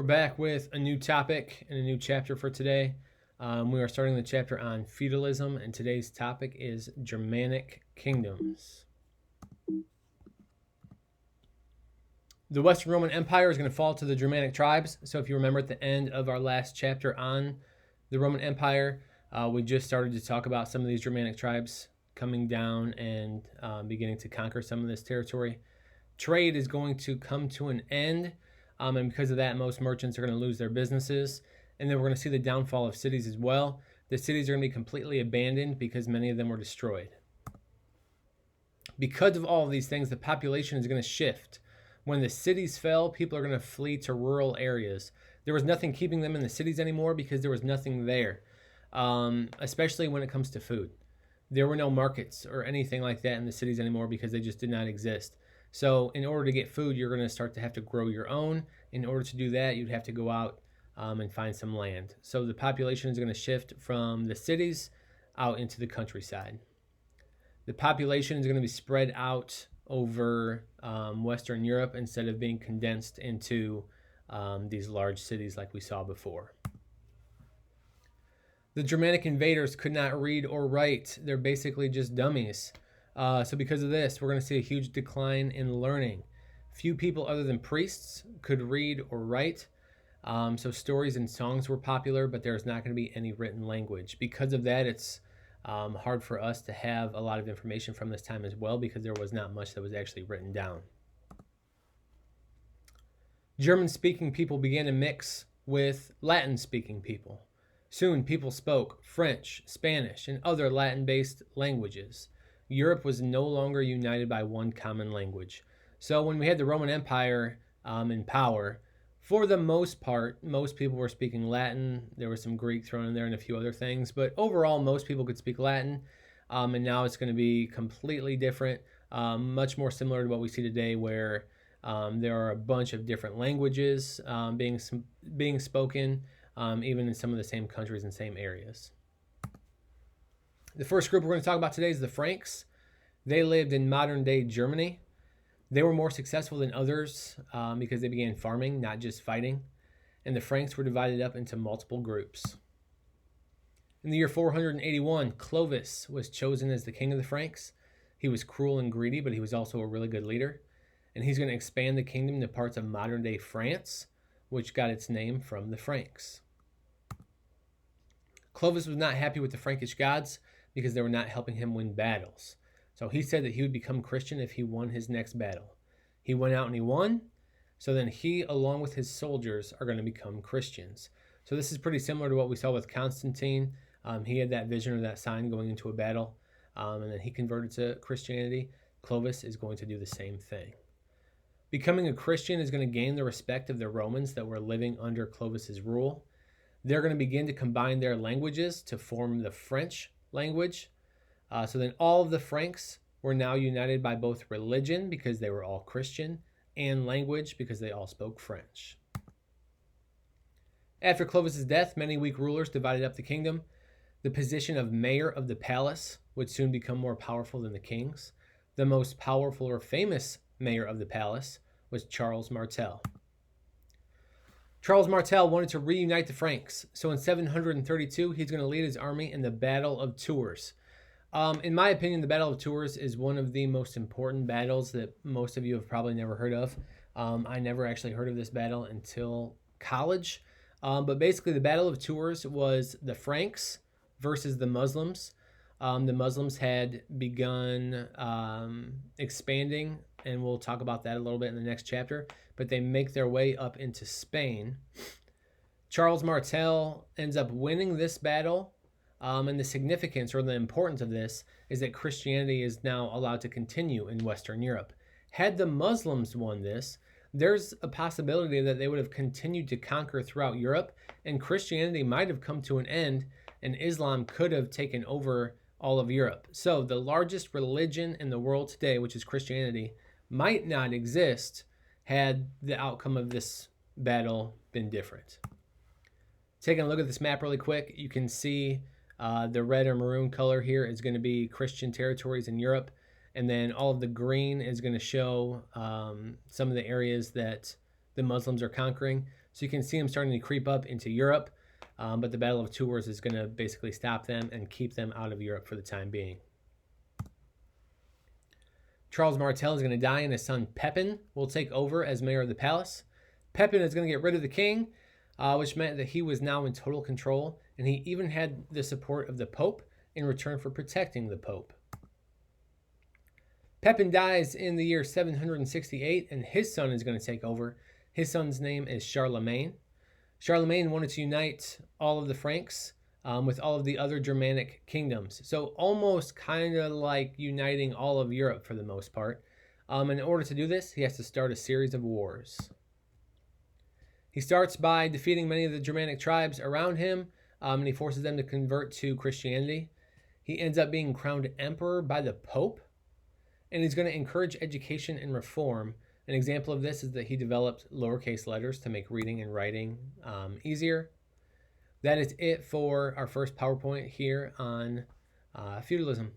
We're back with a new topic and a new chapter for today. We are starting the chapter on feudalism, and today's topic is Germanic Kingdoms. The Western Roman Empire is going to fall to the Germanic tribes. So if you remember at the end of our last chapter on the Roman Empire, we just started to talk about some of these Germanic tribes coming down and beginning to conquer some of this territory. Trade is going to come to an end. And because of that, most merchants are going to lose their businesses. And then we're going to see the downfall of cities as well. The cities are going to be completely abandoned because many of them were destroyed. Because of all of these things, the population is going to shift. When the cities fell, people are going to flee to rural areas. There was nothing keeping them in the cities anymore because there was nothing there, especially when it comes to food. There were no markets or anything like that in the cities anymore because they just did not exist. So in order to get food, you're going to start to have to grow your own. In order to do that, you'd have to go out and find some land. So the population is going to shift from the cities out into the countryside. The population is going to be spread out over Western Europe instead of being condensed into these large cities like we saw before. The Germanic invaders could not read or write. They're basically just dummies. So because of this, we're going to see a huge decline in learning. Few people other than priests could read or write. So stories and songs were popular, but there's not going to be any written language. Because of that, it's hard for us to have a lot of information from this time as well because there was not much that was actually written down. German-speaking people began to mix with Latin-speaking people. Soon, people spoke French, Spanish, and other Latin-based languages. Europe was no longer united by one common language. So when we had the Roman Empire in power, for the most part, most people were speaking Latin. There was some Greek thrown in there and a few other things, but overall, most people could speak Latin. And now it's going to be completely different, much more similar to what we see today, where there are a bunch of different languages being spoken, even in some of the same countries and same areas. The first group we're going to talk about today is the Franks. They lived in modern-day Germany. They were more successful than others because they began farming, not just fighting. And the Franks were divided up into multiple groups. In the year 481, Clovis was chosen as the king of the Franks. He was cruel and greedy, but he was also a really good leader. And he's going to expand the kingdom to parts of modern-day France, which got its name from the Franks. Clovis was not happy with the Frankish gods because they were not helping him win battles. So he said that he would become Christian if he won his next battle. He went out and he won. So then he, along with his soldiers, are going to become Christians. So this is pretty similar to what we saw with Constantine. He had that vision or that sign going into a battle, and then he converted to Christianity. Clovis is going to do the same thing. Becoming a Christian is going to gain the respect of the Romans that were living under Clovis's rule. They're going to begin to combine their languages to form the French language. So then all of the Franks were now united by both religion, because they were all Christian, and language, because they all spoke French. After Clovis's death, many weak rulers divided up the kingdom. The position of mayor of the palace would soon become more powerful than the king's. The most powerful or famous mayor of the palace was Charles Martel. Charles Martel wanted to reunite the Franks. So in 732, he's going to lead his army in the Battle of Tours. In my opinion, the Battle of Tours is one of the most important battles that most of you have probably never heard of. I never actually heard of this battle until college. But basically, the Battle of Tours was the Franks versus the Muslims. The Muslims had begun expanding, and we'll talk about that a little bit in the next chapter, but they make their way up into Spain. Charles Martel ends up winning this battle, and the significance or the importance of this is that Christianity is now allowed to continue in Western Europe. Had the Muslims won this, there's a possibility that they would have continued to conquer throughout Europe, and Christianity might have come to an end, and Islam could have taken over all of Europe. So the largest religion in the world today, which is Christianity, might not exist had the outcome of this battle been different. Taking a look at this map really quick, you can see the red or maroon color here is going to be Christian territories in Europe. And then all of the green is going to show some of the areas that the Muslims are conquering. So you can see them starting to creep up into Europe, but the Battle of Tours is going to basically stop them and keep them out of Europe for the time being. Charles Martel is going to die, and his son Pepin will take over as mayor of the palace. Pepin is going to get rid of the king, which meant that he was now in total control, and he even had the support of the Pope in return for protecting the Pope. Pepin dies in the year 768, and his son is going to take over. His son's name is Charlemagne. Charlemagne wanted to unite all of the Franks with all of the other Germanic kingdoms. So almost kind of like uniting all of Europe for the most part. And in order to do this, he has to start a series of wars. He starts by defeating many of the Germanic tribes around him, and he forces them to convert to Christianity. He ends up being crowned emperor by the Pope, and he's going to encourage education and reform. An example of this is that he developed lowercase letters to make reading and writing easier. That is it for our first PowerPoint here on feudalism.